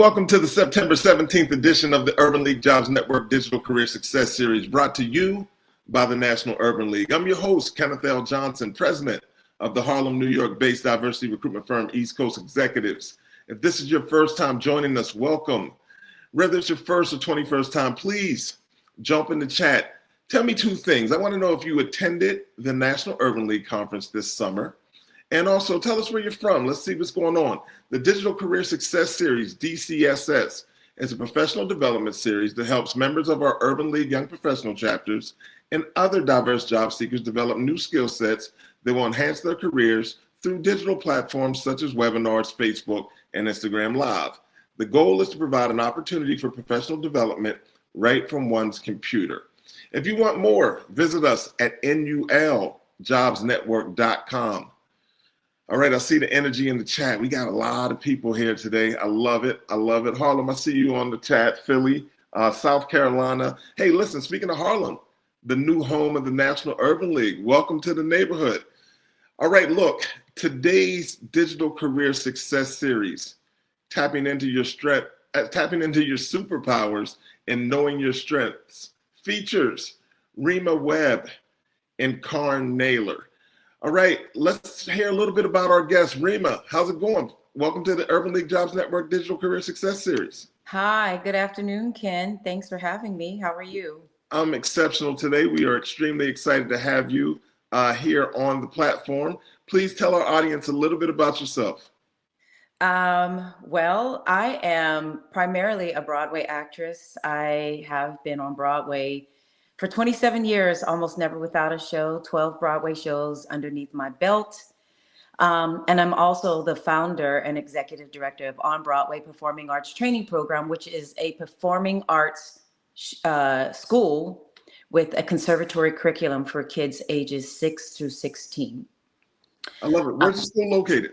Welcome to the September 17th edition of the Urban League Jobs Network Digital Career Success Series, brought to you by the National Urban League. I'm your host, Kenneth L. Johnson, president of the Harlem, New York-based diversity recruitment firm East Coast Executives. If this is your first time joining us, welcome. Whether it's your first or 21st time, please jump in the chat. Tell me two things. I want to know if you attended the National Urban League Conference this summer. And also tell us where you're from. Let's see what's going on. The Digital Career Success Series, DCSS, is a professional development series that helps members of our Urban League Young Professional chapters and other diverse job seekers develop new skill sets that will enhance their careers through digital platforms such as webinars, Facebook, and Instagram Live. The goal is to provide an opportunity for professional development right from one's computer. If you want more, visit us at nuljobsnetwork.com. All right, I see the energy in the chat. We got a lot of people here today. I love it. I love it. Harlem, I see you on the chat. Philly, South Carolina. Hey, listen, speaking of Harlem, the new home of the National Urban League. Welcome to the neighborhood. All right, look, today's Digital Career Success Series, tapping into your superpowers and knowing your strengths, features Rema Webb and Kaaryn Nailor. All right, let's hear a little bit about our guest, Rema. How's it going? Welcome to the Urban League Jobs Network Digital Career Success Series. Hi, good afternoon, Ken. Thanks for having me. How are you? I'm exceptional today. We are extremely excited to have you here on the platform. Please tell our audience a little bit about yourself. Well, I am primarily a Broadway actress. I have been on Broadway for 27 years, almost never without a show, 12 Broadway shows underneath my belt. And I'm also the founder and executive director of On Broadway Performing Arts Training Program, which is a performing arts school with a conservatory curriculum for kids ages 6 through 16. I love it. Where's the school located?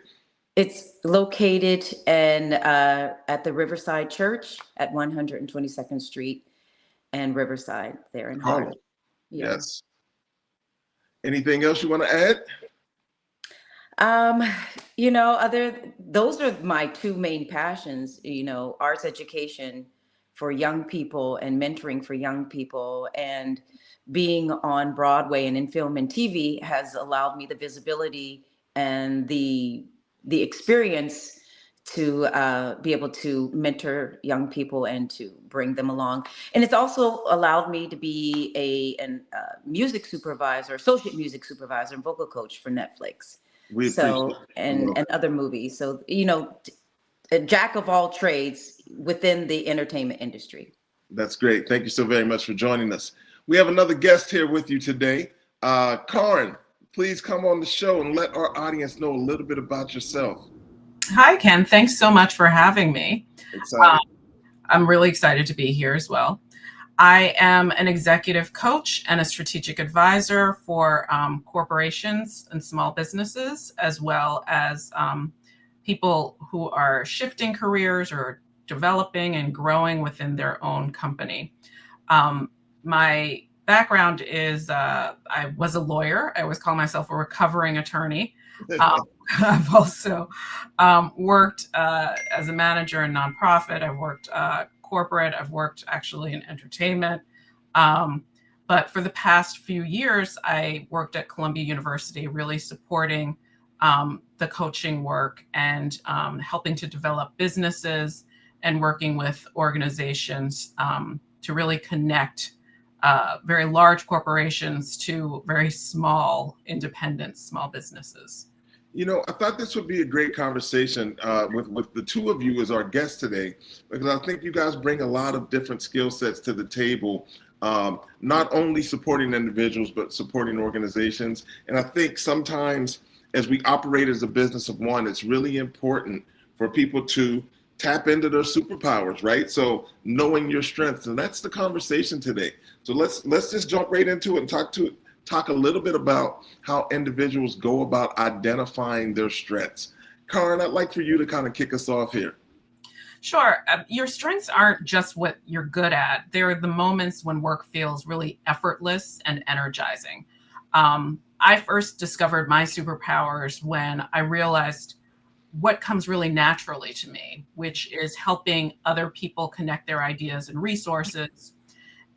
It's located at the Riverside Church at 122nd Street and Riverside there in Harlem. Yeah. Yes. Anything else you want to add? Those are my two main passions, arts education for young people and mentoring for young people, and being on Broadway and in film and TV has allowed me the visibility and the experience to be able to mentor young people and to bring them along. And it's also allowed me to be a music supervisor, associate music supervisor, and vocal coach for Netflix. And other movies. So, a jack of all trades within the entertainment industry. That's great. Thank you so very much for joining us. We have another guest here with you today. Kaaryn, please come on the show and let our audience know a little bit about yourself. Hi, Ken. Thanks so much for having me. I'm really excited to be here as well. I am an executive coach and a strategic advisor for corporations and small businesses, as well as people who are shifting careers or developing and growing within their own company. My background is I was a lawyer. I always call myself a recovering attorney. I've also worked as a manager in nonprofit. I've worked corporate. I've worked actually in entertainment. But for the past few years, I worked at Columbia University, really supporting the coaching work and helping to develop businesses and working with organizations to really connect very large corporations to very small, independent, small businesses. I thought this would be a great conversation with the two of you as our guests today, because I think you guys bring a lot of different skill sets to the table, not only supporting individuals, but supporting organizations. And I think sometimes as we operate as a business of one, it's really important for people to tap into their superpowers, right? So knowing your strengths, and that's the conversation today. So let's just jump right into it and talk a little bit about how individuals go about identifying their strengths. Kaaryn, I'd like for you to kind of kick us off here. Sure. Your strengths aren't just what you're good at. They're the moments when work feels really effortless and energizing. I first discovered my superpowers when I realized what comes really naturally to me, which is helping other people connect their ideas and resources.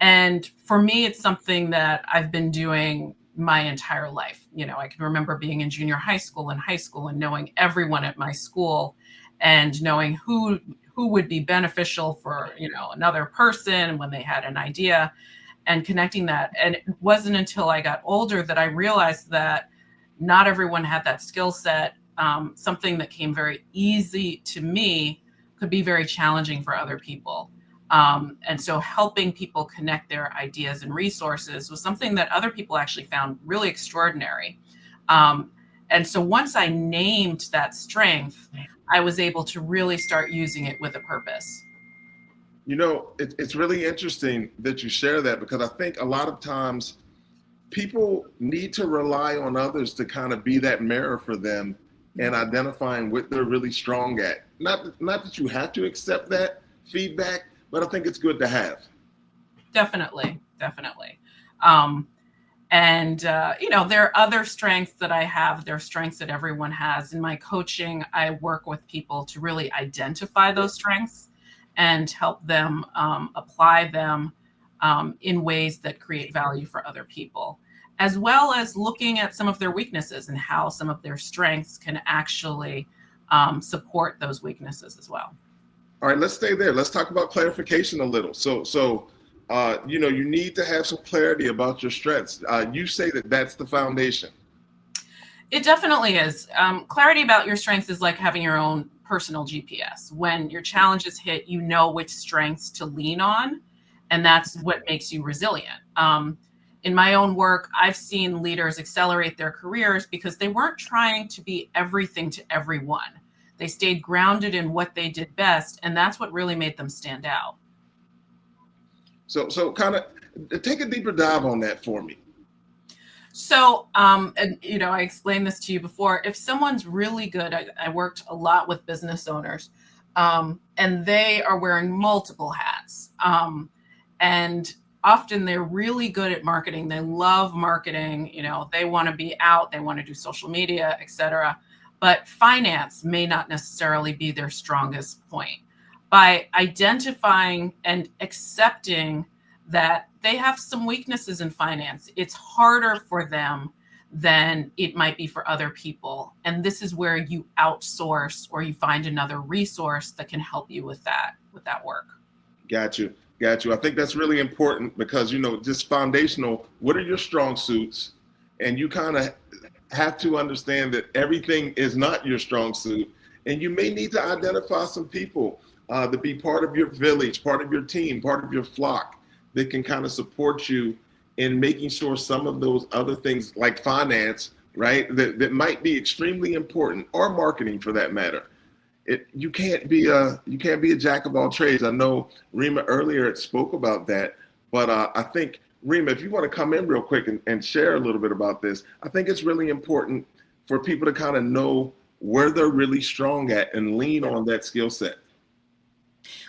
And for me, it's something that I've been doing my entire life. You know, I can remember being in junior high school and high school and knowing everyone at my school and knowing who would be beneficial for, you know, another person when they had an idea and connecting that. And it wasn't until I got older that I realized that not everyone had that skill set. Something that came very easy to me could be very challenging for other people. And so helping people connect their ideas and resources was something that other people actually found really extraordinary. And so once I named that strength, I was able to really start using it with a purpose. You know, it's really interesting that you share that, because I think a lot of times people need to rely on others to kind of be that mirror for them and identifying what they're really strong at. Not that you have to accept that feedback, but I think it's good to have. Definitely. You know, there are other strengths that I have. There are strengths that everyone has. In my coaching, I work with people to really identify those strengths and help them apply them in ways that create value for other people, as well as looking at some of their weaknesses and how some of their strengths can actually support those weaknesses as well. All right, let's stay there. Let's talk about clarification a little. So you know, you need to have some clarity about your strengths. You say that that's the foundation. It definitely is. Clarity about your strengths is like having your own personal GPS. When your challenges hit, you know which strengths to lean on, and that's what makes you resilient. In my own work, I've seen leaders accelerate their careers because they weren't trying to be everything to everyone. They stayed grounded in what they did best, and that's what really made them stand out. So kind of take a deeper dive on that for me. So, and, you know, I explained this to you before. If someone's really good, I worked a lot with business owners, and they are wearing multiple hats. And often they're really good at marketing. They love marketing. You know, they want to be out, they want to do social media, etc. But finance may not necessarily be their strongest point. By identifying and accepting that they have some weaknesses in finance, it's harder for them than it might be for other people. And this is where you outsource or you find another resource that can help you with that work. Got you. I think that's really important because, you know, just foundational, what are your strong suits? And you kind of have to understand that everything is not your strong suit. And you may need to identify some people to be part of your village, part of your team, part of your flock that can kind of support you in making sure some of those other things like finance, right, that might be extremely important, or marketing for that matter. You can't be a jack of all trades. I know Rema earlier spoke about that, but I think, Rema, if you want to come in real quick and share a little bit about this, I think it's really important for people to kind of know where they're really strong at and lean on that skill set.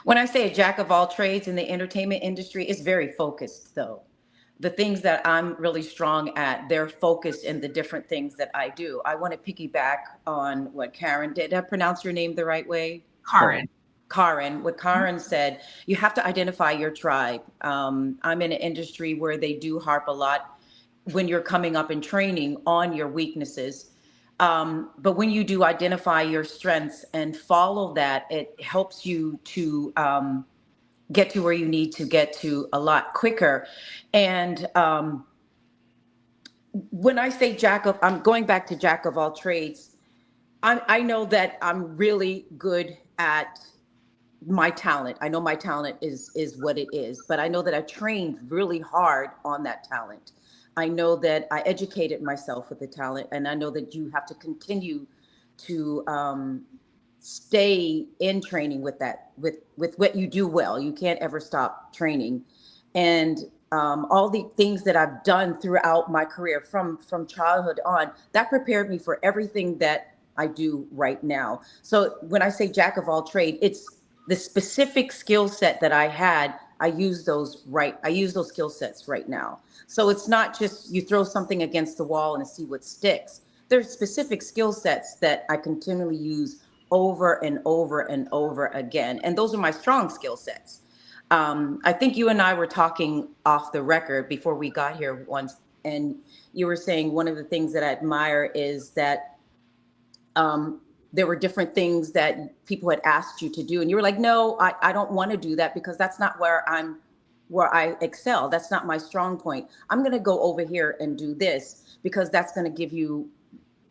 When I say a jack of all trades in the entertainment industry, it's very focused though. The things that I'm really strong at, they're focused in the different things that I do. I want to piggyback on what Kaaryn, did I pronounce your name the right way? Kaaryn, what Kaaryn said, you have to identify your tribe. I'm in an industry where they do harp a lot when you're coming up in training on your weaknesses. But when you do identify your strengths and follow that, it helps you to get to where you need to get to a lot quicker. And when I say I'm going back to jack of all trades. I know that I'm really good at my talent. I know my talent is what it is, but I know that I trained really hard on that talent. I know that I educated myself with the talent, and I know that you have to continue to stay in training with that, with what you do well. You can't ever stop training. And all the things that I've done throughout my career from childhood on, that prepared me for everything that I do right now. So when I say jack of all trade, it's the specific skill set that I had. I use those skill sets right now. So it's not just you throw something against the wall and see what sticks. There's specific skill sets that I continually use over and over and over again. And those are my strong skill sets. I think you and I were talking off the record before we got here once, and you were saying one of the things that I admire is that there were different things that people had asked you to do, and you were like, no, I don't want to do that because that's not where I excel. That's not my strong point. I'm going to go over here and do this because that's going to give you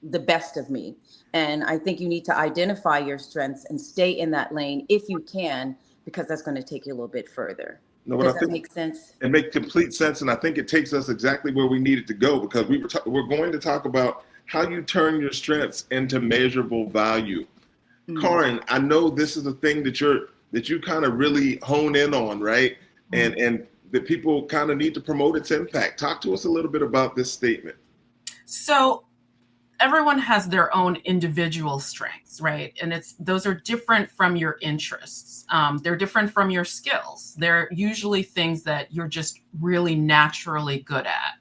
the best of me. And I think you need to identify your strengths and stay in that lane if you can, because that's going to take you a little bit further. No, Does that make sense? It makes complete sense, and I think it takes us exactly where we needed to go, because we're going to talk about how you turn your strengths into measurable value. Kaaryn, I know this is a thing that you kind of really hone in on, right? And that people kind of need to promote its impact. Talk to us a little bit about this statement. So everyone has their own individual strengths, right? And those are different from your interests. They're different from your skills. They're usually things that you're just really naturally good at.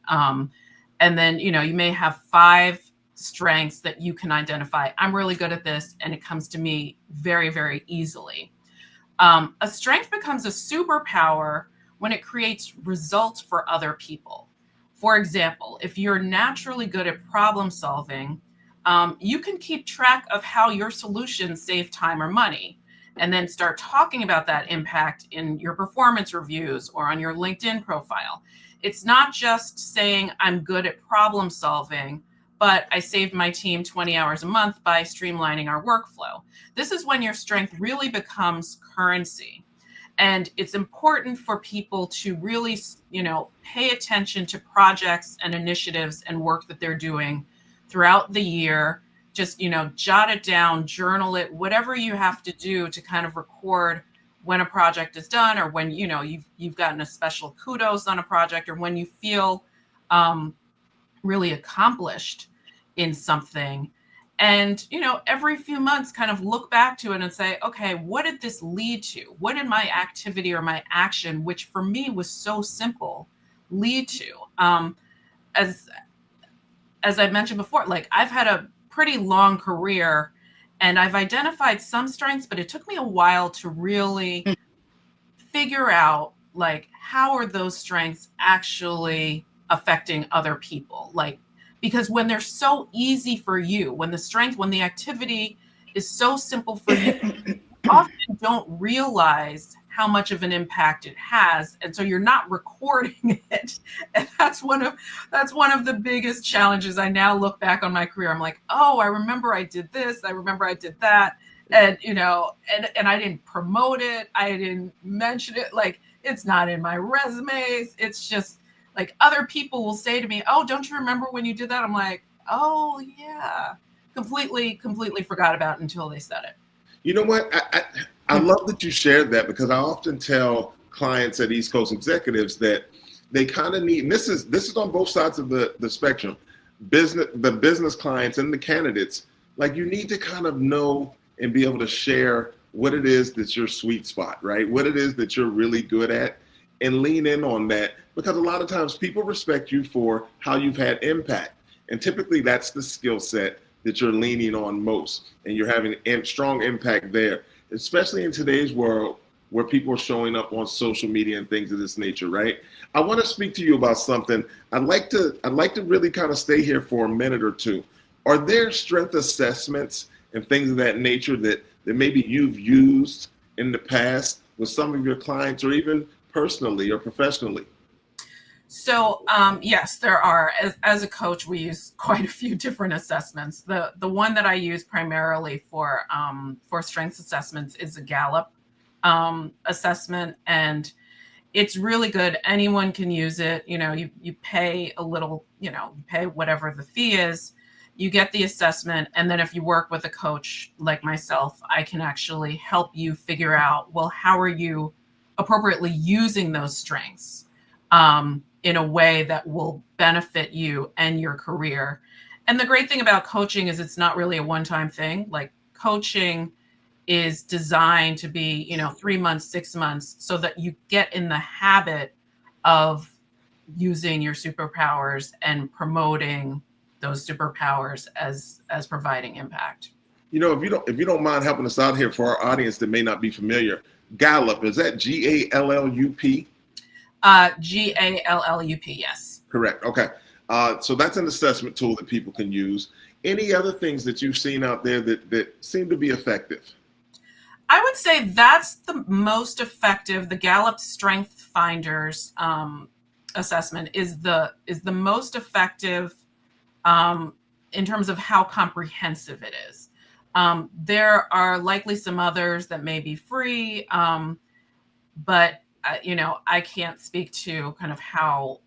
And then, you may have 5 strengths that you can identify. I'm really good at this, and it comes to me very, very easily. A strength becomes a superpower when it creates results for other people. For example, if you're naturally good at problem solving, you can keep track of how your solutions save time or money, and then start talking about that impact in your performance reviews or on your LinkedIn profile. It's not just saying I'm good at problem solving, but I saved my team 20 hours a month by streamlining our workflow. This is when your strength really becomes currency. And it's important for people to really, pay attention to projects and initiatives and work that they're doing throughout the year. Just, jot it down, journal it, whatever you have to do to kind of record when a project is done, or when, you've gotten a special kudos on a project, or when you feel really accomplished in something. And, every few months kind of look back to it and say, okay, what did this lead to? What did my activity or my action, which for me was so simple, lead to? As I mentioned before, like, I've had a pretty long career and I've identified some strengths, but it took me a while to really figure out, like, how are those strengths actually affecting other people? Like, because when they're so easy for you, when the activity is so simple for you, you often don't realize how much of an impact it has. And so you're not recording it. And that's one of the biggest challenges. I now look back on my career. I'm like, oh, I remember I did this. I remember I did that. And, and I didn't promote it. I didn't mention it. Like, it's not in my resumes. It's just, like, other people will say to me, oh, don't you remember when you did that? I'm like, oh, yeah. Completely forgot about it until they said it. You know what? I love that you shared that, because I often tell clients at East Coast executives that they kind of need, and this is on both sides of the spectrum, the business clients and the candidates, like, you need to kind of know and be able to share what it is that's your sweet spot, right? What it is that you're really good at, and lean in on that, because a lot of times people respect you for how you've had impact. And typically that's the skill set that you're leaning on most, and you're having a strong impact there, especially in today's world where people are showing up on social media and things of this nature, right? I want to speak to you about something. I'd like to really kind of stay here for a minute or two. Are there strength assessments and things of that nature that maybe you've used in the past with some of your clients, or even personally or professionally? So yes, there are. As a coach, we use quite a few different assessments. The one that I use primarily for strengths assessments is a Gallup assessment, and it's really good. Anyone can use it. You pay a little, you pay whatever the fee is. You get the assessment, and then if you work with a coach like myself, I can actually help you figure out, well, how are you appropriately using those strengths in a way that will benefit you and your career. And the great thing about coaching is it's not really a one-time thing. Like, coaching is designed to be, 3 months, 6 months, so that you get in the habit of using your superpowers and promoting those superpowers as providing impact. If you don't mind helping us out here for our audience that may not be familiar, Gallup, is that GALLUP? GALLUP, yes. Correct. Okay. So that's an assessment tool that people can use. Any other things that you've seen out there that seem to be effective? I would say that's the most effective. The Gallup Strength Finders assessment is the most effective in terms of how comprehensive it is. There are likely some others that may be free, but I can't speak to kind of how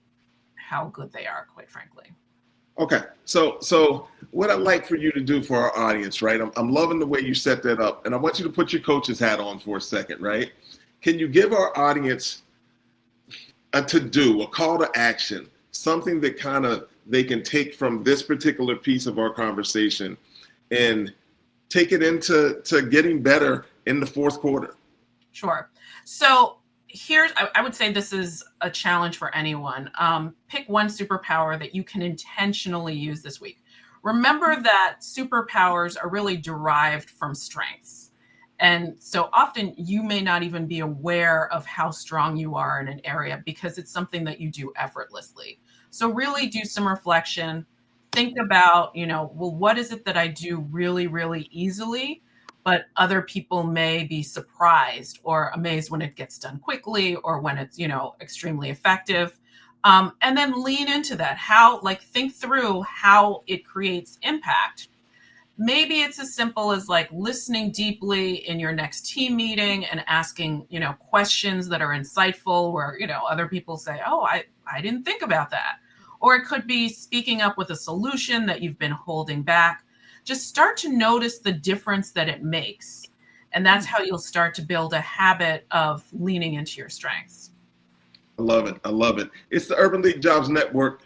good they are, quite frankly. Okay, so what I'd like for you to do for our audience, right? I'm loving the way you set that up, and I want you to put your coach's hat on for a second, right? Can you give our audience a to-do, a call to action, something that kind of they can take from this particular piece of our conversation and take it into getting better in the fourth quarter? Sure. So I would say this is a challenge for anyone. Pick one superpower that you can intentionally use this week. Remember that superpowers are really derived from strengths. And so often you may not even be aware of how strong you are in an area because it's something that you do effortlessly. So really do some reflection. Think about, what is it that I do really, really easily? But other people may be surprised or amazed when it gets done quickly or when it's, extremely effective. And then lean into that. Think through how it creates impact. Maybe it's as simple as listening deeply in your next team meeting and asking, questions that are insightful where, other people say, oh, I didn't think about that. Or it could be speaking up with a solution that you've been holding back. Just start to notice the difference that it makes. And that's how you'll start to build a habit of leaning into your strengths. I love it. I love it. It's the Urban League Jobs Network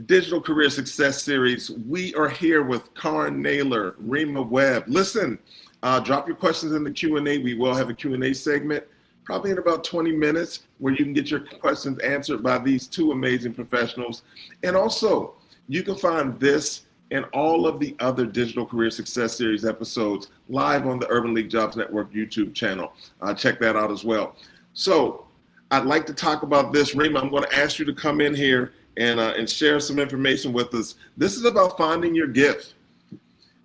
Digital Career Success Series. We are here with Kaaryn Nailor, Rema Webb. Listen, drop your questions in the Q&A. We will have a Q&A segment probably in about 20 minutes where you can get your questions answered by these two amazing professionals. And also, you can find this and all of the other Digital Career Success Series episodes live on the Urban League Jobs Network YouTube channel. Check that out as well. So I'd like to talk about this. Rema, I'm going to ask you to come in here and share some information with us. This is about finding your gift.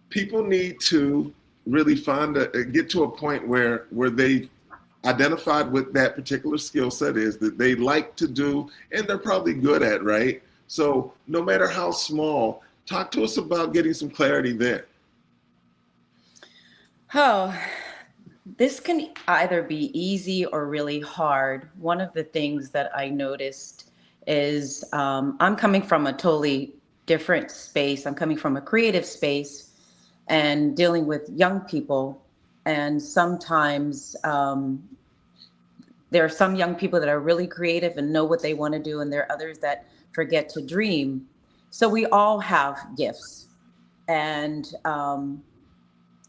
People need to really get to a point where they identified what that particular skill set is that they like to do and they're probably good at, right? So no matter how small, talk to us about getting some clarity there. Oh, this can either be easy or really hard. One of the things that I noticed is I'm coming from a totally different space. I'm coming from a creative space and dealing with young people. And sometimes there are some young people that are really creative and know what they want to do, and there are others that forget to dream. So we all have gifts, and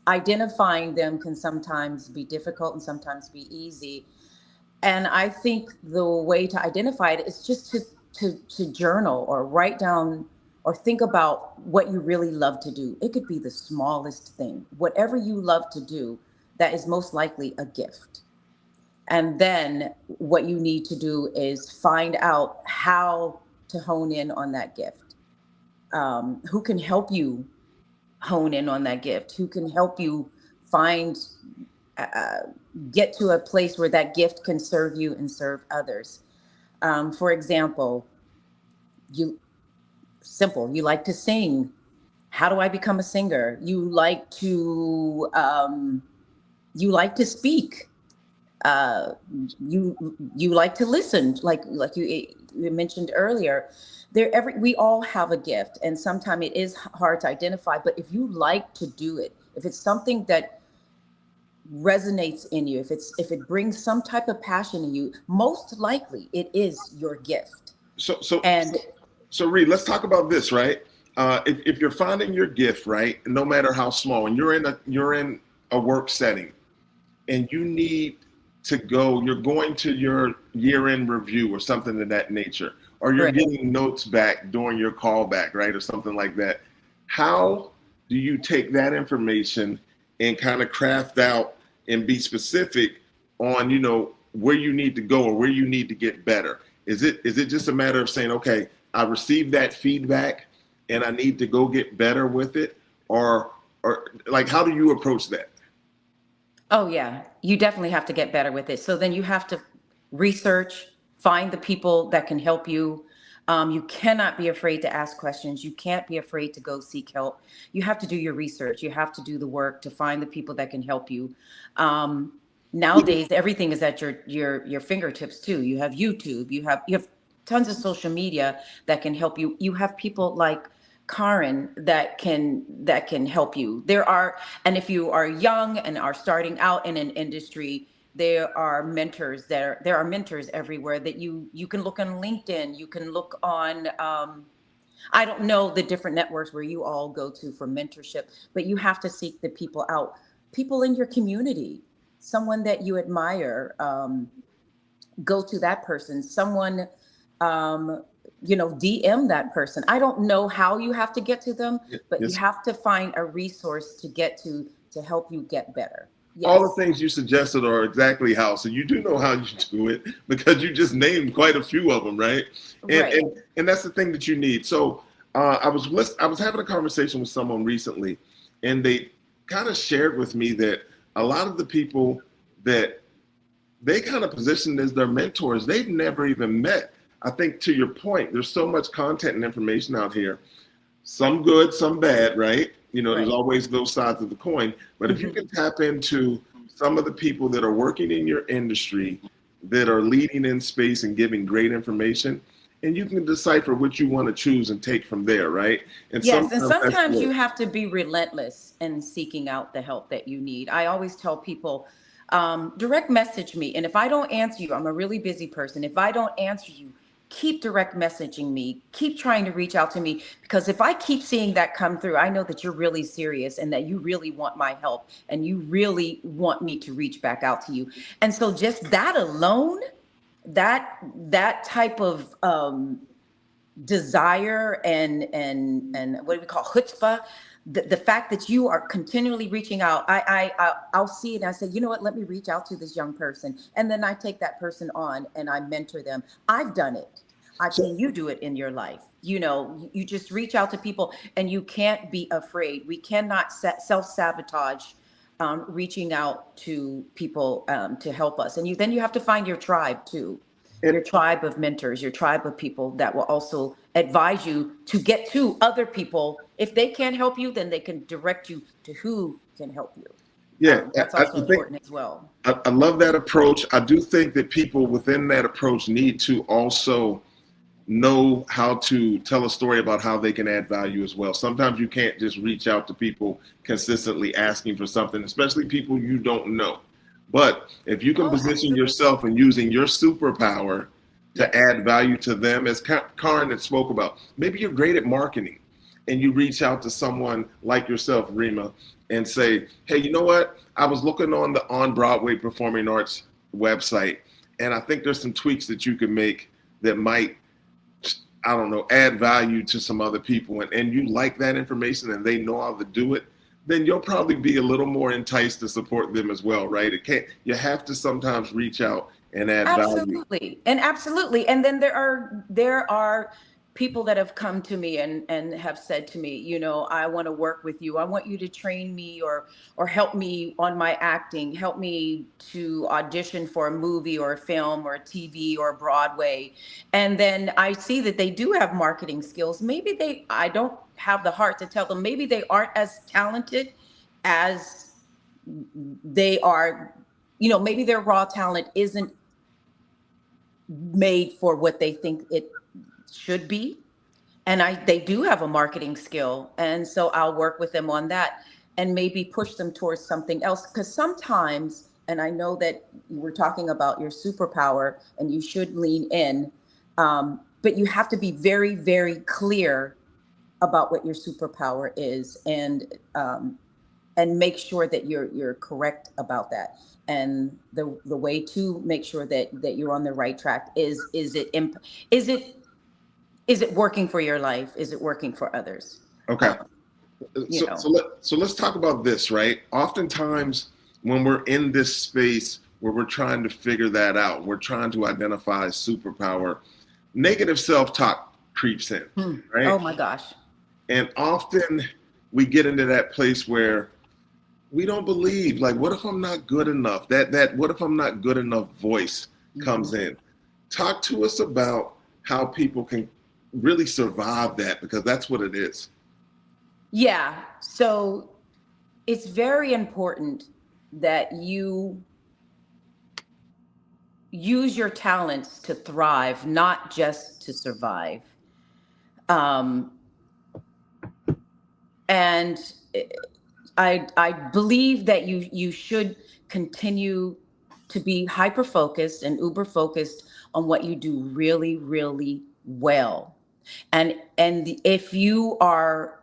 identifying them can sometimes be difficult and sometimes be easy. And I think the way to identify it is just to journal or write down or think about what you really love to do. It could be the smallest thing. Whatever you love to do, that is most likely a gift. And then what you need to do is find out how to hone in on that gift. Who can help you hone in on that gift? Who can help you get to a place where that gift can serve you and serve others? For example, you like to sing. How do I become a singer? You like to speak. You like to listen, like you mentioned earlier. We all have a gift, and sometimes it is hard to identify. But if you like to do it, if it's something that resonates in you, if it brings some type of passion in you, most likely it is your gift. So Reed, let's talk about this, right? If you're finding your gift, right, no matter how small, and you're in a work setting, and you need to you're going to your year-end review or something of that nature, or you're getting notes back during your callback, right, or something like that. How do you take that information and kind of craft out and be specific on, you know, where you need to go or where you need to get better? Is it just a matter of saying, okay, I received that feedback and I need to go get better with it? Or like, how do you approach that? Oh yeah, you definitely have to get better with it. So then you have to research, find the people that can help you. You cannot be afraid to ask questions. You can't be afraid to go seek help. You have to do your research. You have to do the work to find the people that can help you. Nowadays, everything is at your fingertips too. You have YouTube. You have tons of social media that can help you. You have people like Kaaryn that can help you. And if you are young and are starting out in an industry, there are mentors everywhere that you can look on LinkedIn. You can look on, I don't know the different networks where you all go to for mentorship, but you have to seek the people out, people in your community, someone that you admire, go to that person, someone, DM that person. I don't know how you have to get to them, but Yes. you have to find a resource to get to help you get better. Yes. All the things you suggested are exactly how. So you do know how you do it because you just named quite a few of them, right? And that's the thing that you need. So I was having a conversation with someone recently, and they kind of shared with me that a lot of the people that they kind of positioned as their mentors, they've never even met. I think to your point, there's so much content and information out here, some good, some bad, right? You know, There's always those sides of the coin. But if you can tap into some of the people that are working in your industry, that are leading in space and giving great information, and you can decipher what you want to choose and take from there, right? And sometimes you have to be relentless in seeking out the help that you need. I always tell people, direct message me. And if I don't answer you, I'm a really busy person. If I don't answer you, keep direct messaging me, keep trying to reach out to me, because if I keep seeing that come through, I know that you're really serious and that you really want my help and you really want me to reach back out to you. And so just that alone, that type of desire and what do we call chutzpah, the fact that you are continually reaching out, I'll see it and I say, you know what, let me reach out to this young person. And then I take that person on and I mentor them. I've done it. I've seen you do it in your life. You know, you just reach out to people and you can't be afraid. We cannot self-sabotage reaching out to people to help us. And then you have to find your tribe too. Your tribe of mentors, your tribe of people that will also advise you to get to other people. If they can't help you, then they can direct you to who can help you. Yeah, that's also important as well. I love that approach. I do think that people within that approach need to also know how to tell a story about how they can add value as well. Sometimes you can't just reach out to people consistently asking for something, especially people you don't know. But if you can position yourself and using your superpower to add value to them, as Kaaryn had spoke about, maybe you're great at marketing and you reach out to someone like yourself, Rema, and say, hey, you know what? I was looking on the On Broadway Performing Arts website, and I think there's some tweaks that you can make that might, I don't know, add value to some other people, and you like that information and they know how to do it, then you'll probably be a little more enticed to support them as well, right? You have to sometimes reach out and add value. Absolutely. And then there are people that have come to me and have said to me, you know, I want to work with you. I want you to train me or help me on my acting, help me to audition for a movie or a film or a TV or Broadway. And then I see that they do have marketing skills. Maybe I don't have the heart to tell them, maybe they aren't as talented as they are, you know, maybe their raw talent isn't made for what they think it should be. And they do have a marketing skill. And so I'll work with them on that and maybe push them towards something else. Because sometimes, and I know that you were talking about your superpower and you should lean in, but you have to be very, very clear about what your superpower is and make sure that you're correct about that. And the way to make sure that you're on the right track is it working for your life? Is it working for others? Okay. So let's talk about this, right? Oftentimes when we're in this space where we're trying to figure that out, we're trying to identify superpower, negative self-talk creeps in, right? Oh my gosh. And often we get into that place where we don't believe, like, what if I'm not good enough? That what if I'm not good enough voice comes in. Talk to us about how people can really survive that, because that's what it is. Yeah. So it's very important that you use your talents to thrive, not just to survive. And I believe that you should continue to be hyper focused and uber focused on what you do really, really well. And if you are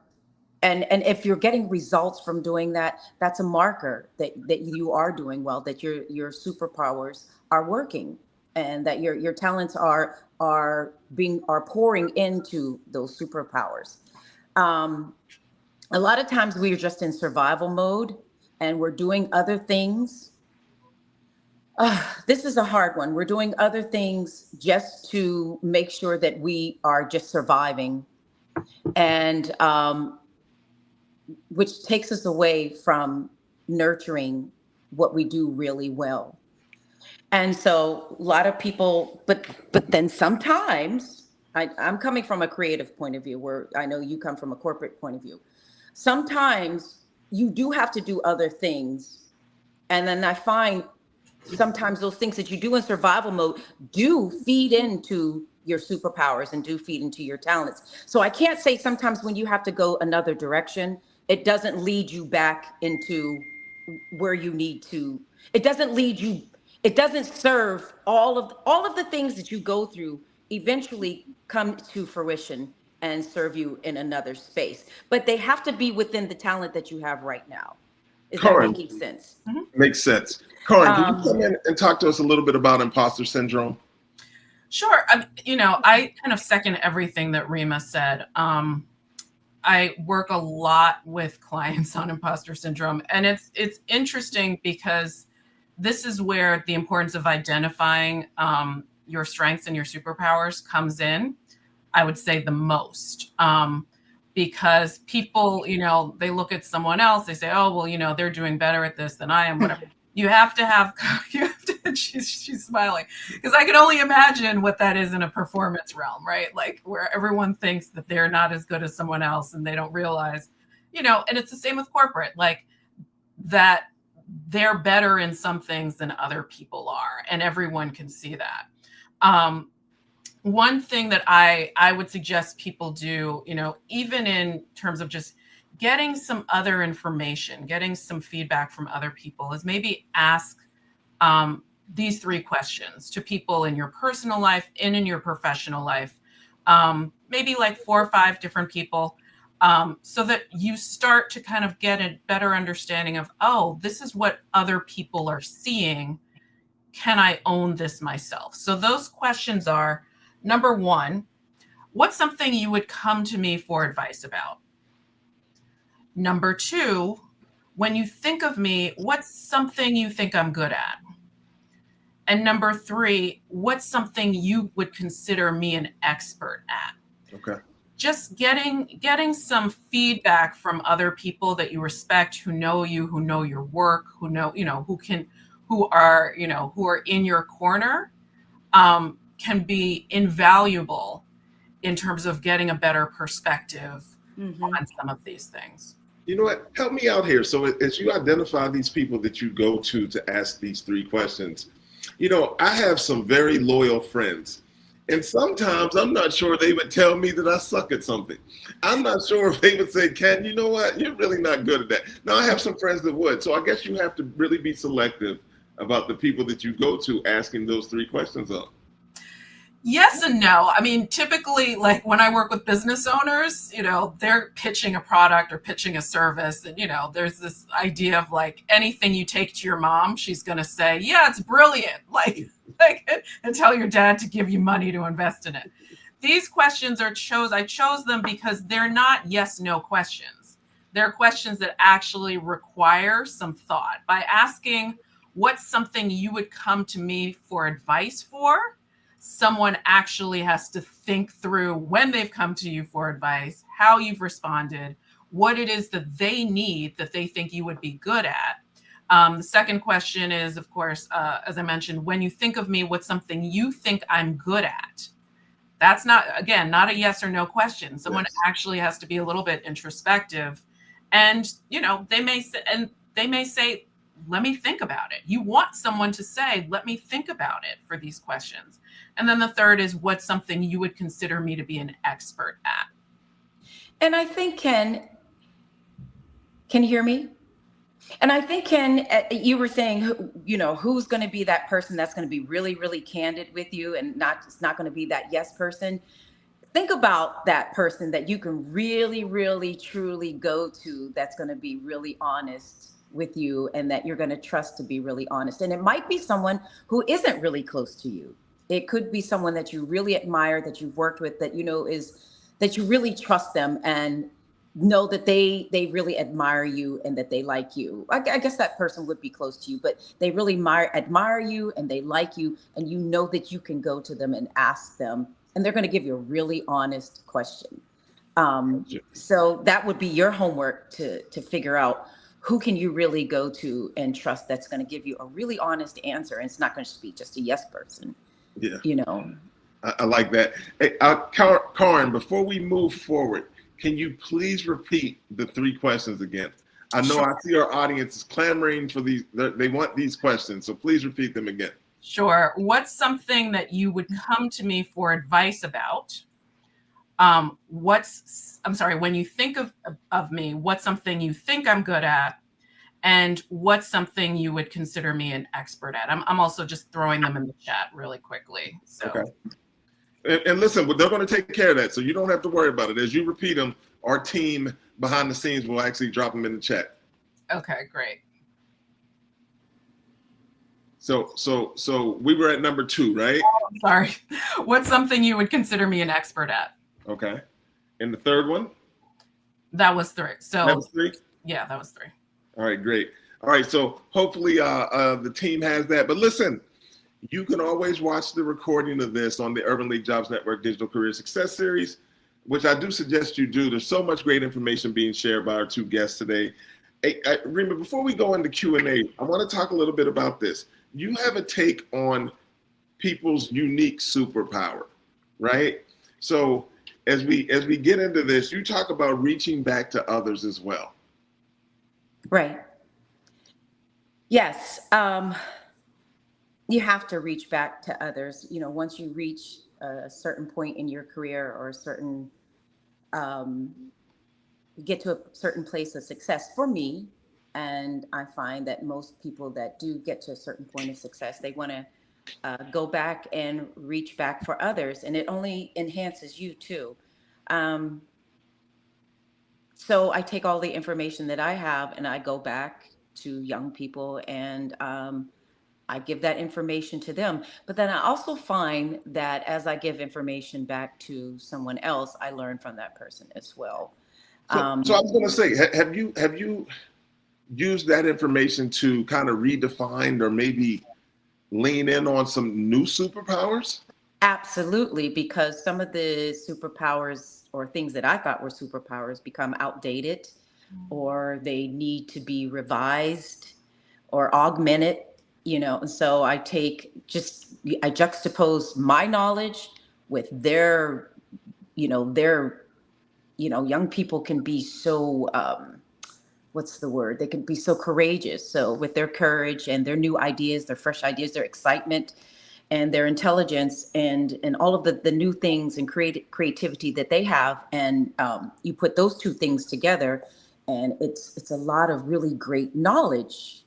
and if you're getting results from doing that, that's a marker that you are doing well, that your superpowers are working, and that your talents are pouring into those superpowers. A lot of times we are just in survival mode and we're doing other things. This is a hard one. We're doing other things just to make sure that we are just surviving, and which takes us away from nurturing what we do really well. And so a lot of people, but then sometimes I'm coming from a creative point of view, where I know you come from a corporate point of view. Sometimes you do have to do other things. And then I find sometimes those things that you do in survival mode do feed into your superpowers and do feed into your talents. So I can't say sometimes when you have to go another direction, it doesn't lead you back into where you need to. It doesn't serve all of the things that you go through eventually come to fruition and serve you in another space. But they have to be within the talent that you have right now. Is that Kaaryn, making sense? Makes sense. Kaaryn, can you come in and talk to us a little bit about imposter syndrome? Sure. I kind of second everything that Rema said. I work a lot with clients on imposter syndrome, and it's interesting because this is where the importance of identifying your strengths and your superpowers comes in, I would say, the most. Because people, they look at someone else, they say, oh, well, they're doing better at this than I am, whatever. She's smiling, because I can only imagine what that is in a performance realm, right? Like where everyone thinks that they're not as good as someone else and they don't realize, and it's the same with corporate, like that they're better in some things than other people are. And everyone can see that. One thing that I would suggest people do, even in terms of just getting some other information, getting some feedback from other people, is maybe ask these 3 questions to people in your personal life and in your professional life, maybe like 4 or 5 different people, so that you start to kind of get a better understanding of, oh, this is what other people are seeing. Can I own this myself? So those questions are, number 1, what's something you would come to me for advice about? Number 2, when you think of me, what's something you think I'm good at? And number 3, what's something you would consider me an expert at? Okay. Just getting some feedback from other people that you respect, who know you, who know your work, who know, who are in your corner, can be invaluable in terms of getting a better perspective on some of these things. You know what? Help me out here. So as you identify these people that you go to ask these 3 questions, I have some very loyal friends. And sometimes I'm not sure they would tell me that I suck at something. I'm not sure if they would say, Ken, you know what? You're really not good at that. Now, I have some friends that would. So I guess you have to really be selective about the people that you go to asking those 3 questions of. Yes and no. I mean, typically, like when I work with business owners, they're pitching a product or pitching a service. And, there's this idea of like anything you take to your mom, she's going to say, yeah, it's brilliant. And tell your dad to give you money to invest in it. These questions I chose them because they're not yes, no questions. They're questions that actually require some thought. By asking, what's something you would come to me for advice for? Someone actually has to think through when they've come to you for advice, how you've responded, what it is that they need that they think you would be good at. The second question is, of course, as I mentioned, when you think of me, what's something you think I'm good at? That's not, again, not a yes or no question. Someone actually has to be a little bit introspective. And, they may say, let me think about it. You want someone to say, let me think about it for these questions. And then the third is, what's something you would consider me to be an expert at? And I think, can you hear me? And I think, Ken, you were saying, who's going to be that person that's going to be really, really candid with you, and it's not going to be that yes person. Think about that person that you can really, really, truly go to, that's going to be really honest with you, and that you're going to trust to be really honest. And it might be someone who isn't really close to you. It could be someone that you really admire, that you've worked with, that that you really trust them and know that they really admire you and that they like you. I guess that person would be close to you, but they really admire you and they like you, and you know that you can go to them and ask them, and they're going to give you a really honest question. So that would be your homework to figure out who can you really go to and trust, that's going to give you a really honest answer, and it's not going to be just a yes person. Yeah. I like that. Hey, Kaaryn, before we move forward, can you please repeat the 3 questions again? I know I see our audience is clamoring for these. They want these questions, so please repeat them again. Sure. What's something that you would come to me for advice about? When you think of me, what's something you think I'm good at? And what's something you would consider me an expert at? I'm also just throwing them in the chat really quickly. So. Okay. And listen, they're going to take care of that, so you don't have to worry about it. As you repeat them, our team behind the scenes will actually drop them in the chat. Okay, great. So we were at number 2, right? Oh, sorry. What's something you would consider me an expert at? Okay. And the third one? That was 3. So that was 3? Yeah, that was 3. All right, great. All right, so hopefully the team has that. But listen, you can always watch the recording of this on the Urban League Jobs Network Digital Career Success Series, which I do suggest you do. There's so much great information being shared by our 2 guests today. Hey, Rema, before we go into Q&A, I want to talk a little bit about this. You have a take on people's unique superpower, right? So as we get into this, you talk about reaching back to others as well. Right. Yes. You have to reach back to others. Once you reach a certain point in your career, or a certain, get to a certain place of success. For me, and I find that most people that do get to a certain point of success, they want to go back and reach back for others, and it only enhances you too. So I take all the information that I have and I go back to young people, and I give that information to them. But then I also find that as I give information back to someone else, I learn from that person as well. So I was going to say, have you used that information to kind of redefine or maybe lean in on some new superpowers? Absolutely, because some of the superpowers, or things that I thought were superpowers, become outdated, or they need to be revised or augmented, and so I juxtapose my knowledge with their, young people can be so, what's the word? They can be so courageous. So with their courage and their new ideas, their fresh ideas, their excitement and their intelligence, and all of the new things and creativity that they have. And you put those 2 things together, and it's a lot of really great knowledge,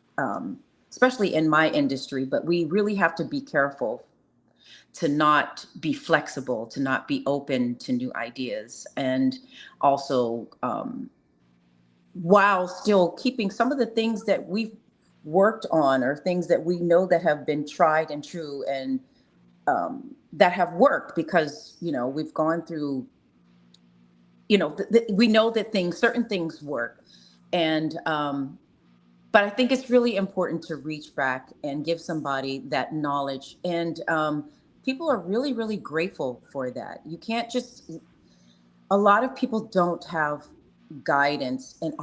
especially in my industry. But we really have to be careful to not be flexible, to not be open to new ideas, and also while still keeping some of the things that we've worked on, or things that we know that have been tried and true, and that have worked, because we've gone through we know that certain things work. And, but I think it's really important to reach back and give somebody that knowledge. And people are really, really grateful for that. You can't a lot of people don't have guidance and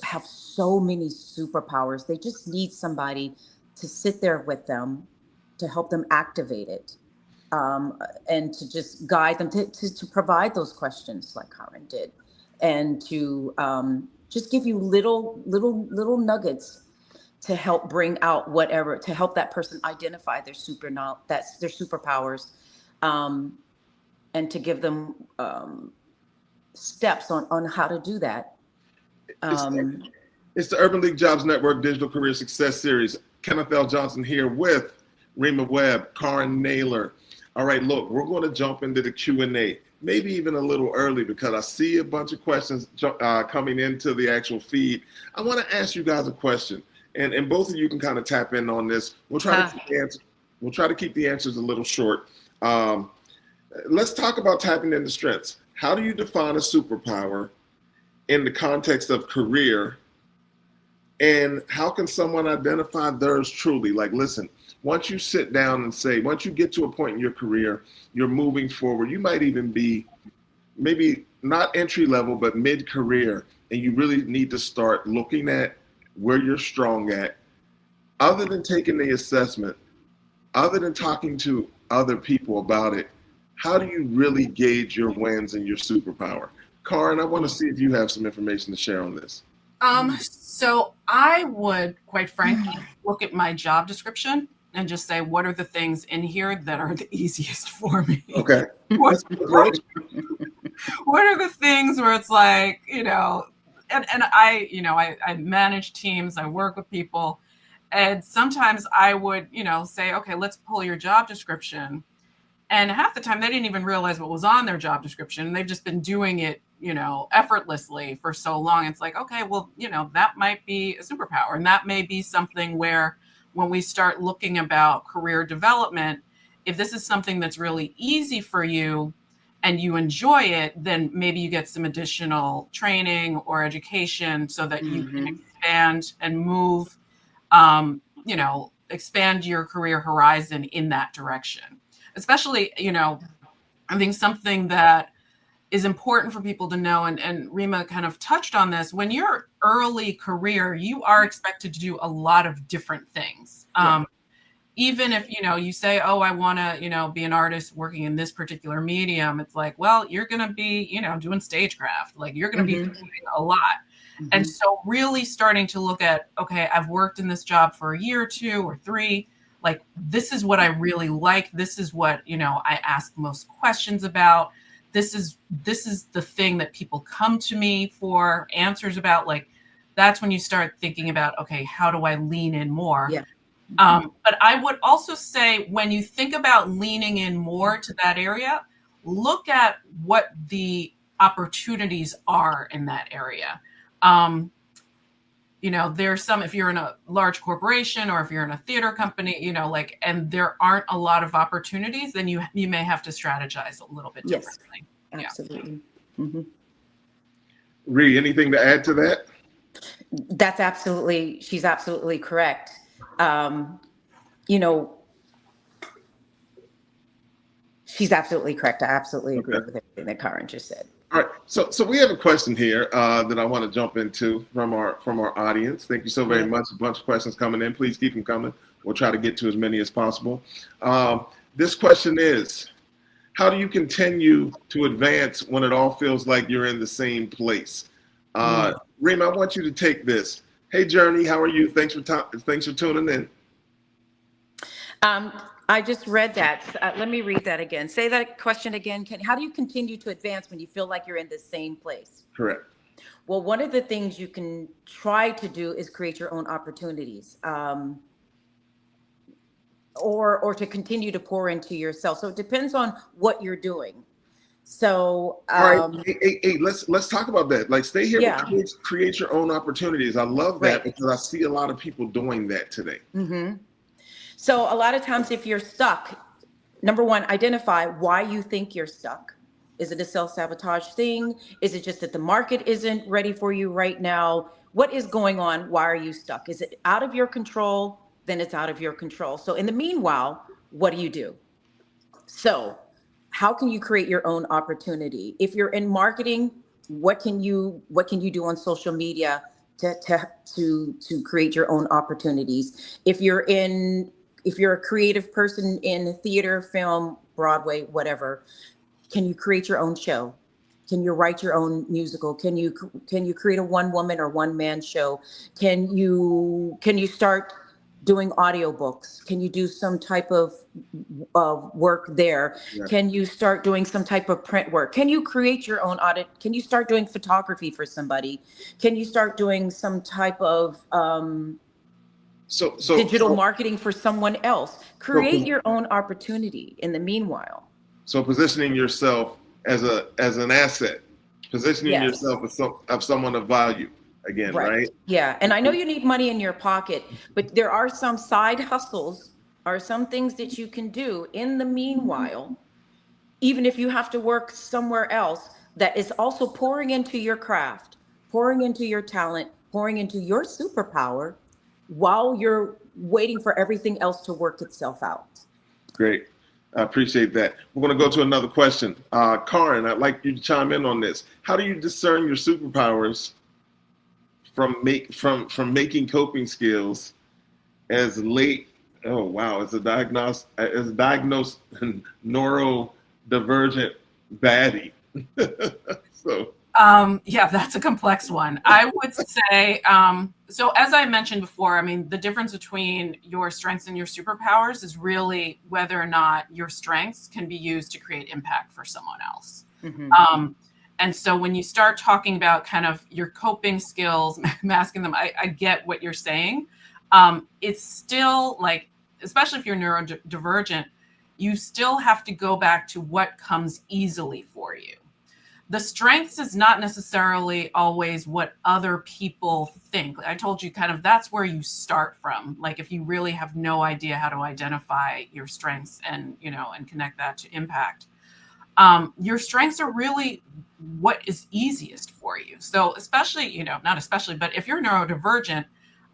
have so many superpowers. They just need somebody to sit there with them, to help them activate it, and to just guide them, to provide those questions like Kaaryn did, and to just give you little nuggets to help bring out whatever, to help that person identify their superpowers, and to give them steps on how to do that. It's the Urban League Jobs Network Digital Career Success Series. Kenneth L. Johnson here with Rema Webb, Kaaryn Nailor. All right, look, we're going to jump into the Q&A, maybe even a little early because I see a bunch of questions coming into the actual feed. I want to ask you guys a question, and both of you can kind of tap in on this. We'll try to keep the answers a little short. Let's talk about tapping into strengths. How do you define a superpower in the context of career? And how can someone identify theirs truly? Like, listen, once you sit down and say, once you get to a point in your career, you're moving forward, you might even be maybe not entry level, but mid-career, and you really need to start looking at where you're strong at. Other than taking the assessment, other than talking to other people about it, how do you really gauge your wins and your superpower? Kaaryn, I want to see if you have some information to share on this. So I would, quite frankly, look at my job description and just say, what are the things in here that are the easiest for me? Okay. What are the things where it's like, and I manage teams, I work with people, and sometimes I would, say, okay, let's pull your job description. And half the time they didn't even realize what was on their job description. They've just been doing it, effortlessly for so long. It's like, okay, well, that might be a superpower. And that may be something where when we start looking about career development, if this is something that's really easy for you and you enjoy it, then maybe you get some additional training or education so that you can expand and move, expand your career horizon in that direction. Especially, I think something that is important for people to know, and Rema kind of touched on this, when you're early career, you are expected to do a lot of different things. Yeah. Even if, you say, oh, I want to, be an artist working in this particular medium, it's like, well, you're going to be, doing stagecraft, like you're going to be doing a lot. Mm-hmm. And so really starting to look at, okay, I've worked in this job for a year or 2 or 3. Like, this is what I really like. This is what, I ask most questions about. This is the thing that people come to me for answers about. Like, that's when you start thinking about, okay, how do I lean in more? Yeah. But I would also say when you think about leaning in more to that area, look at what the opportunities are in that area. There's some, if you're in a large corporation or if you're in a theater company, and there aren't a lot of opportunities, then you may have to strategize a little bit differently. Yes, absolutely. Yeah. Mm-hmm. Ree, anything to add to that? She's absolutely correct. She's absolutely correct. I absolutely agree with everything that Kaaryn just said. All right, so we have a question here that I want to jump into from our audience. Thank you so very much. A bunch of questions coming in. Please keep them coming. We'll try to get to as many as possible. This question is, how do you continue to advance when it all feels like you're in the same place? Rema, I want you to take this. Hey, Journey, how are you? Thanks for tuning in. I just read that. Let me read that again. Say that question again. How do you continue to advance when you feel like you're in the same place? Correct. Well, one of the things you can try to do is create your own opportunities, or to continue to pour into yourself. So it depends on what you're doing. So, all right. Hey, let's talk about that. Like, stay here. Yeah. Create your own opportunities. I love that because I see a lot of people doing that today. Mm-hmm. So a lot of times if you're stuck, number one, identify why you think you're stuck. Is it a self-sabotage thing? Is it just that the market isn't ready for you right now? What is going on? Why are you stuck? Is it out of your control? Then it's out of your control. So in the meanwhile, what do you do? So how can you create your own opportunity? If you're in marketing, what can you do on social media to create your own opportunities? If you're a creative person in theater, film, Broadway, whatever, can you create your own show? Can you write your own musical? Can you create a one woman or one man show? Can you start doing audiobooks? Can you do some type of work there? Yeah. Can you start doing some type of print work? Can you create your own audit? Can you start doing photography for somebody? Can you start doing some type of So digital marketing for someone else? Create so your own opportunity in the meanwhile. so positioning yourself as an asset, positioning Yes. yourself as someone of value again, right? Yeah. And I know you need money in your pocket, but there are some side hustles or some things that you can do in the meanwhile, even if you have to work somewhere else, that is also pouring into your craft, pouring into your talent, pouring into your superpower while you're waiting for everything else to work itself out. Great. I appreciate that. We're going to go to another question. Kaaryn, I'd like you to chime in on this. How do you discern your superpowers from making coping skills as late? Oh wow, as a diagnosed neurodivergent baddie. So Yeah, that's a complex one. I would say, so as I mentioned before, I mean, the difference between your strengths and your superpowers is really whether or not your strengths can be used to create impact for someone else. Mm-hmm. And so when you start talking about kind of your coping skills, masking them, I get what you're saying. It's still like, especially if you're neurodivergent, you still have to go back to what comes easily for you. The strengths is not necessarily always what other people think. I told you kind of that's where you start from. Like if you really have no idea how to identify your strengths and, and connect that to impact. Your strengths are really what is easiest for you. So especially, not especially, but if you're neurodivergent,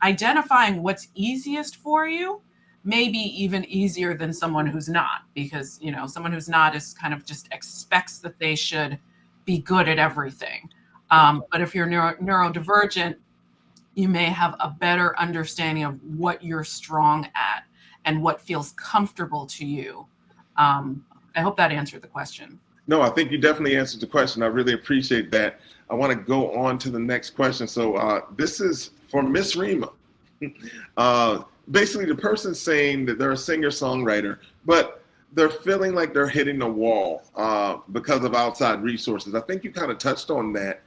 identifying what's easiest for you may be even easier than someone who's not, because, someone who's not is kind of just expects that they should be good at everything. But if you're neurodivergent, you may have a better understanding of what you're strong at and what feels comfortable to you. I hope that answered the question. No, I think you definitely answered the question. I really appreciate that. I want to go on to the next question. So this is for Miss Rema. Basically, the person saying that they're a singer-songwriter, but they're feeling like they're hitting a wall because of outside resources. I think you kind of touched on that.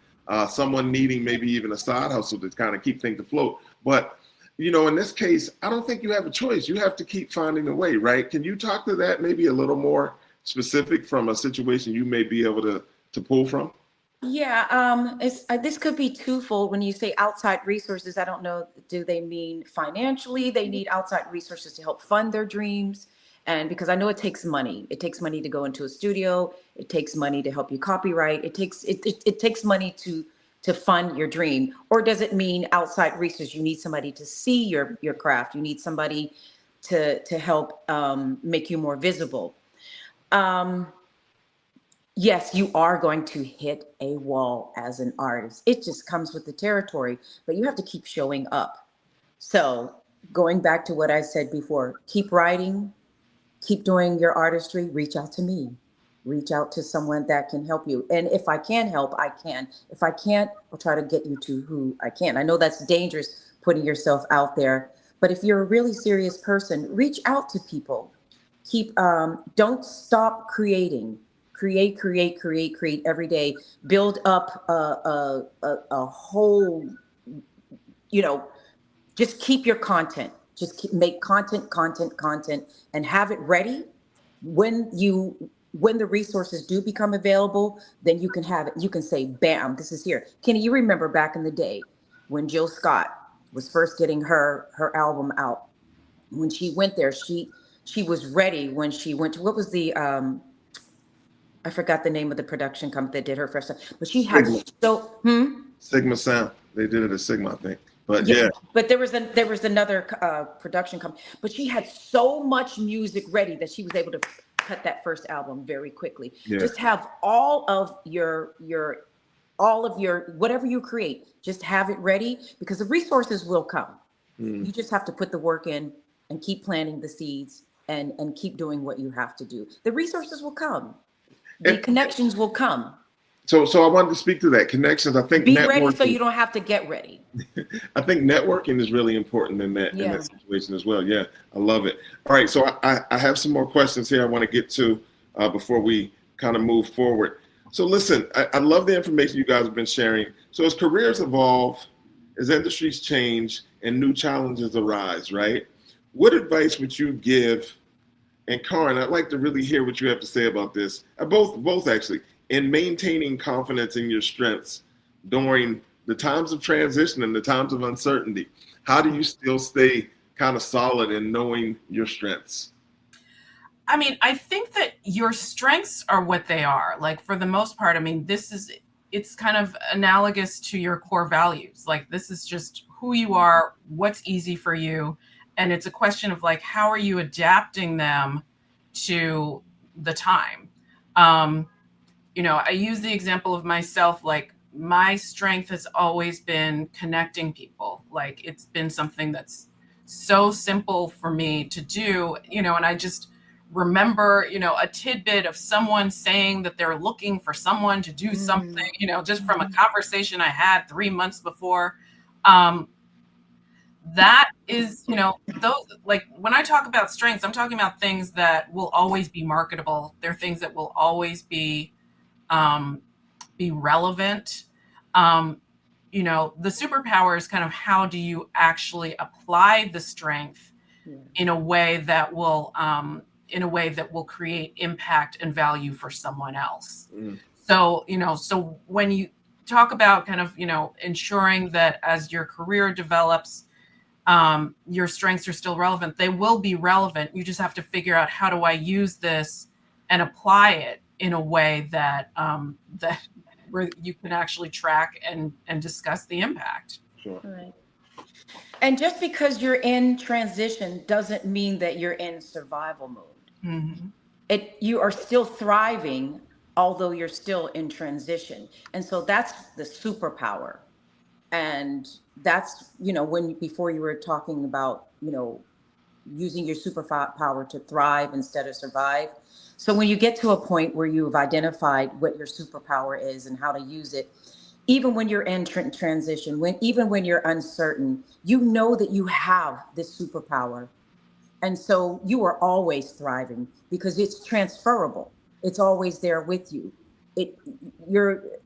Someone needing maybe even a side hustle to kind of keep things afloat. But, in this case, I don't think you have a choice. You have to keep finding a way, right? Can you talk to that maybe a little more specific from a situation you may be able to pull from? Yeah, this could be twofold. When you say outside resources, I don't know, do they mean financially? They need outside resources to help fund their dreams. And because I know it takes money. It takes money to go into a studio. It takes money to help you copyright. It takes money to fund your dream. Or does it mean outside resources? You need somebody to see your craft. You need somebody to help make you more visible. Yes, you are going to hit a wall as an artist. It just comes with the territory, but you have to keep showing up. So going back to what I said before, keep writing, keep doing your artistry, reach out to me, reach out to someone that can help you. And if I can help, I can. If I can't, I'll try to get you to who I can. I know that's dangerous putting yourself out there, but if you're a really serious person, reach out to people. Don't stop creating. Create every day. Build up a whole, just keep your content. Make content, and have it ready. When the resources do become available, then you can have it. You can say, bam, this is here. Kenny, you remember back in the day when Jill Scott was first getting her album out. When she went there, she was ready when she went to, what was the, I forgot the name of the production company that did her first, but she had Sigma. Sigma Sound. They did it at Sigma, I think. But yeah. But there was another production company, but she had so much music ready that she was able to cut that first album very quickly. Yeah. Just have all of your whatever you create, just have it ready, because the resources will come. You just have to put the work in and keep planting the seeds and keep doing what you have to do. The resources will come. The connections will come. So I wanted to speak to that connections. I think be ready so you don't have to get ready. I think networking is really important in that situation as well. Yeah, I love it. All right, so I have some more questions here I want to get to before we kind of move forward. So listen, I love the information you guys have been sharing. So as careers evolve, as industries change, and new challenges arise, right? What advice would you give? And Kaaryn, I'd like to really hear what you have to say about this. Both actually, in maintaining confidence in your strengths during the times of transition and the times of uncertainty. How do you still stay kind of solid in knowing your strengths? I mean, I think that your strengths are what they are. Like, for the most part, I mean, it's kind of analogous to your core values. Like, this is just who you are, what's easy for you. And it's a question of like, how are you adapting them to the time? I use the example of myself, like my strength has always been connecting people. Like, it's been something that's so simple for me to do, and I just remember, a tidbit of someone saying that they're looking for someone to do something, just from a conversation I had 3 months before. That is, those, like, when I talk about strengths, I'm talking about things that will always be marketable. They're things that will always be relevant. The superpower is kind of, how do you actually apply the strength in a way that will create impact and value for someone else. So when you talk about kind of, ensuring that as your career develops, your strengths are still relevant, they will be relevant. You just have to figure out, how do I use this and apply it in a way that where you can actually track and discuss the impact. Sure. Right. And just because you're in transition doesn't mean that you're in survival mode. Mm-hmm. You are still thriving, although you're still in transition. And so that's the superpower. And that's, before you were talking about, using your superpower to thrive instead of survive. So when you get to a point where you've identified what your superpower is and how to use it, even when you're in transition, even when you're uncertain, you know that you have this superpower. And so you are always thriving because it's transferable. It's always there with you.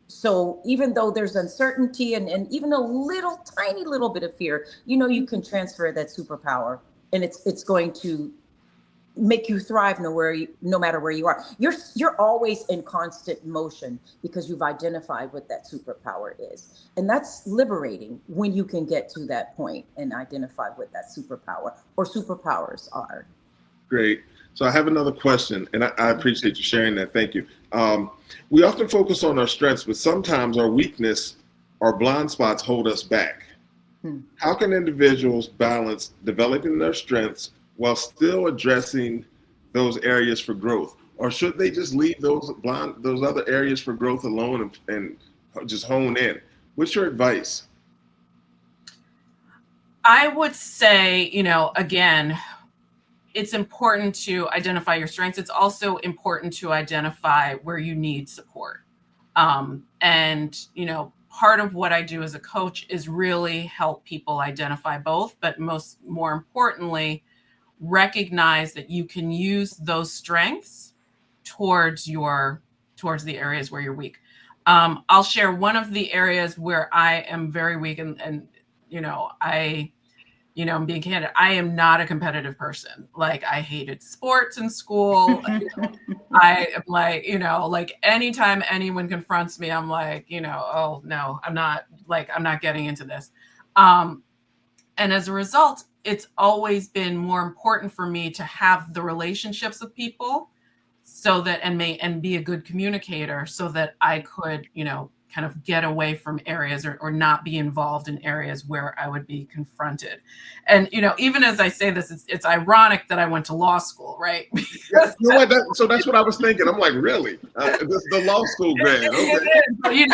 So even though there's uncertainty and even a little tiny little bit of fear, you can transfer that superpower, and it's going to make you thrive no matter where you are. You're always in constant motion because you've identified what that superpower is. And that's liberating when you can get to that point and identify what that superpower or superpowers are. Great. So I have another question, and I appreciate you sharing that. Thank you. We often focus on our strengths, but sometimes our weakness or blind spots hold us back. How can individuals balance developing their strengths while still addressing those areas for growth? Or should they just leave those other areas for growth alone and just hone in? What's your advice? I would say, again, it's important to identify your strengths. It's also important to identify where you need support. Part of what I do as a coach is really help people identify both, but more importantly, recognize that you can use those strengths towards the areas where you're weak. I'll share one of the areas where I am very weak, and I'm being candid. I am not a competitive person. Like, I hated sports in school. I am like anytime anyone confronts me, I'm like, oh no, I'm not getting into this. And as a result, it's always been more important for me to have the relationships with people so that, and be a good communicator so that I could, kind of get away from areas or not be involved in areas where I would be confronted. And, even as I say this, it's ironic that I went to law school, right? Yeah, so that's what I was thinking. I'm like, really? This is the law school grad. Okay.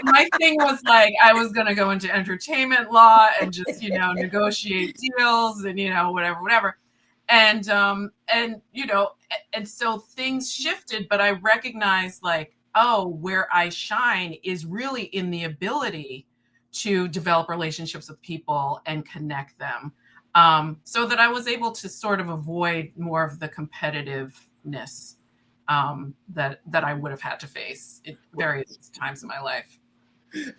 My thing was like, I was going to go into entertainment law and just, negotiate deals and, whatever. And so things shifted, but I recognized like, oh, where I shine is really in the ability to develop relationships with people and connect them, so that I was able to sort of avoid more of the competitiveness that I would have had to face at various times in my life.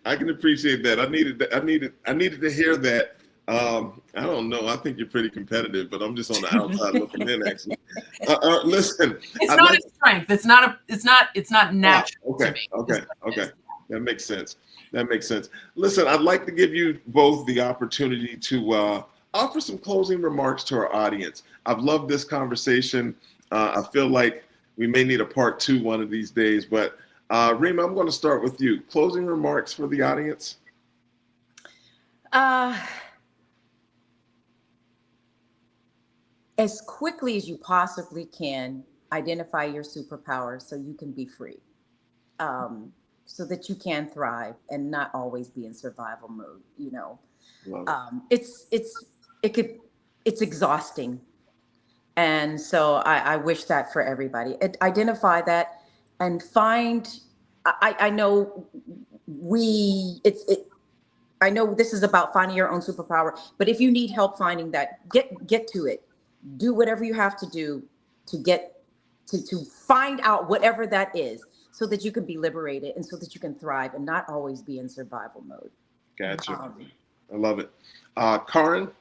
I can appreciate that. I needed to hear that. I don't know. I think you're pretty competitive, but I'm just on the outside looking in. Actually, listen. It's not a strength. It's not natural to me. Okay. That makes sense. Listen, I'd like to give you both the opportunity to offer some closing remarks to our audience. I've loved this conversation. I feel like we may need a part 2 one of these days, but Rema, I'm going to start with you. Closing remarks for the audience. As quickly as you possibly can, identify your superpowers so you can be free, so that you can thrive and not always be in survival mode. It's exhausting, and so I wish that for everybody. Identify that and find. I know I know this is about finding your own superpower, but if you need help finding that, get to it. Do whatever you have to do to get to find out whatever that is, so that you can be liberated and so that you can thrive and not always be in survival mode. Gotcha. I love it. Kaaryn?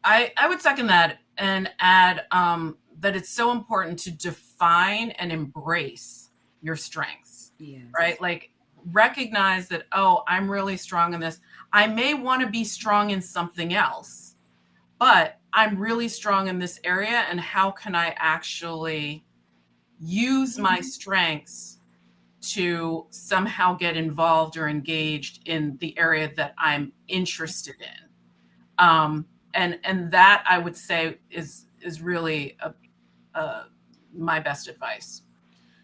I would second that and add that it's so important to define and embrace your strengths. Yes. Right? Like, recognize that, oh, I'm really strong in this. I may want to be strong in something else, but I'm really strong in this area, and how can I actually use my strengths to somehow get involved or engaged in the area that I'm interested in? And that, I would say, is really my best advice.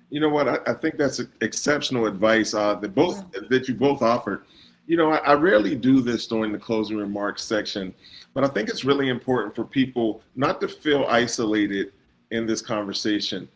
You know what? I think that's exceptional advice that you both offered. I rarely do this during the closing remarks section, but I think it's really important for people not to feel isolated in this conversation.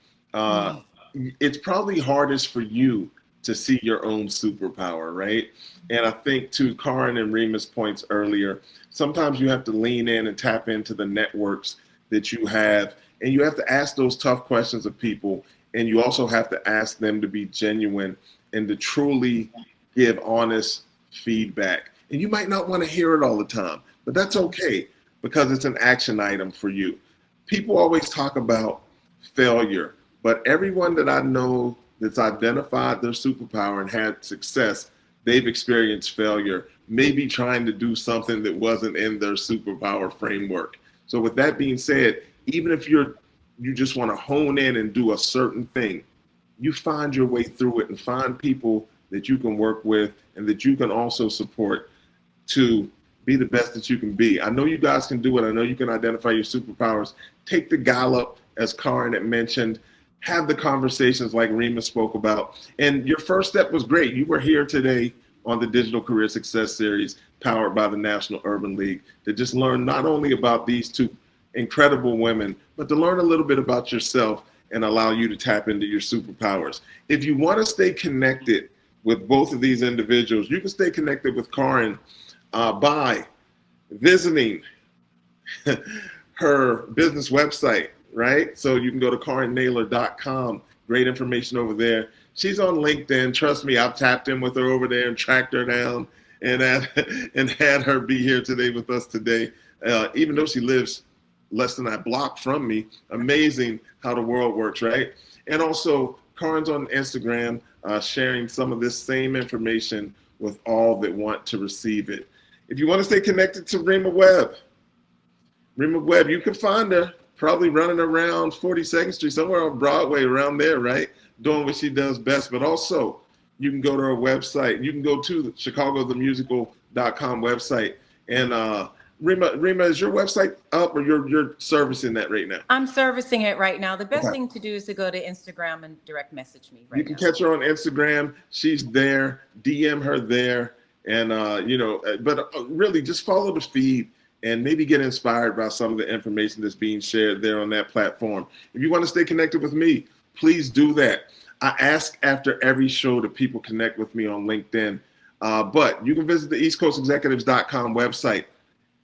It's probably hardest for you to see your own superpower, right? And I think, to Kaaryn and Rema's points earlier, sometimes you have to lean in and tap into the networks that you have, and you have to ask those tough questions of people, and you also have to ask them to be genuine and to truly give honest feedback. And you might not want to hear it all the time, but that's okay, because it's an action item for you. People always talk about failure, but everyone that I know that's identified their superpower and had success, they've experienced failure, maybe trying to do something that wasn't in their superpower framework. So with that being said, even if you just want to hone in and do a certain thing, you find your way through it and find people that you can work with and that you can also support to be the best that you can be. I know you guys can do it. I know you can identify your superpowers. Take the gallop, as Kaaryn had mentioned. Have the conversations like Rema spoke about. And your first step was great. You were here today on the Digital Career Success Series, powered by the National Urban League, to just learn not only about these two incredible women, but to learn a little bit about yourself and allow you to tap into your superpowers. If you want to stay connected with both of these individuals, you can stay connected with Kaaryn by visiting her business website, right? So you can go to KaarynNailor.com. Great information over there. She's on LinkedIn. Trust me, I've tapped in with her over there and tracked her down and had her be here today with us today, even though she lives less than a block from me. Amazing how the world works, right? And also, Kaaryn's on Instagram, sharing some of this same information with all that want to receive it. If you want to stay connected to Rema Webb, you can find her probably running around 42nd Street, somewhere on Broadway, around there, right? Doing what she does best. But also, you can go to her website. You can go to the chicagothemusical.com website. And Rema, is your website up, or you're servicing that right now? I'm servicing it right now. The best Okay. thing to do is to go to Instagram and direct message me right now. You can catch her on Instagram. She's there. DM her there. And, but really just follow the feed and maybe get inspired by some of the information that's being shared there on that platform. If you want to stay connected with me, please do that. I ask after every show that people connect with me on LinkedIn, but you can visit the eastcoastexecutives.com website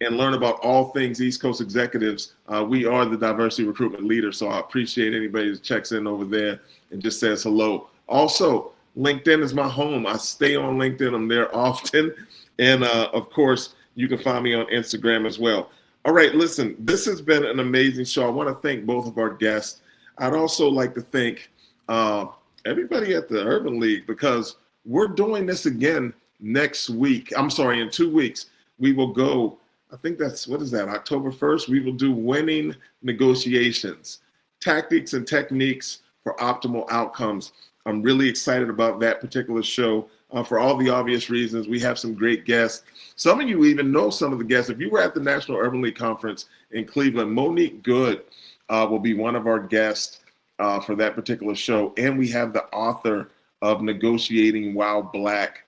and learn about all things East Coast Executives. We are the diversity recruitment leader, so I appreciate anybody who checks in over there and just says hello. Also, LinkedIn is my home. I stay on LinkedIn. I'm there often. And of course, you can find me on Instagram as well. All right, listen, this has been an amazing show. I want to thank both of our guests. I'd also like to thank everybody at the Urban League, because we're doing this again next week. I'm sorry, in 2 weeks. We will go, I think that's, what is that, October 1st? We will do winning negotiations, tactics and techniques for optimal outcomes. I'm really excited about that particular show for all the obvious reasons. We have some great guests. Some of you even know some of the guests. If you were at the National Urban League Conference in Cleveland, Monique Good will be one of our guests for that particular show. And we have the author of Negotiating While Black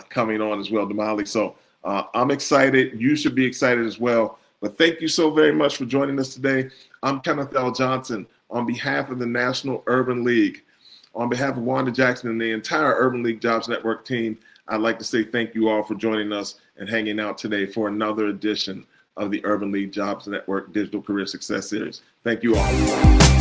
coming on as well, Damali. So I'm excited. You should be excited as well. But thank you so very much for joining us today. I'm Kenneth L. Johnson on behalf of the National Urban League. On behalf of Wanda Jackson and the entire Urban League Jobs Network team, I'd like to say thank you all for joining us and hanging out today for another edition of the Urban League Jobs Network Digital Career Success Series. Thank you all.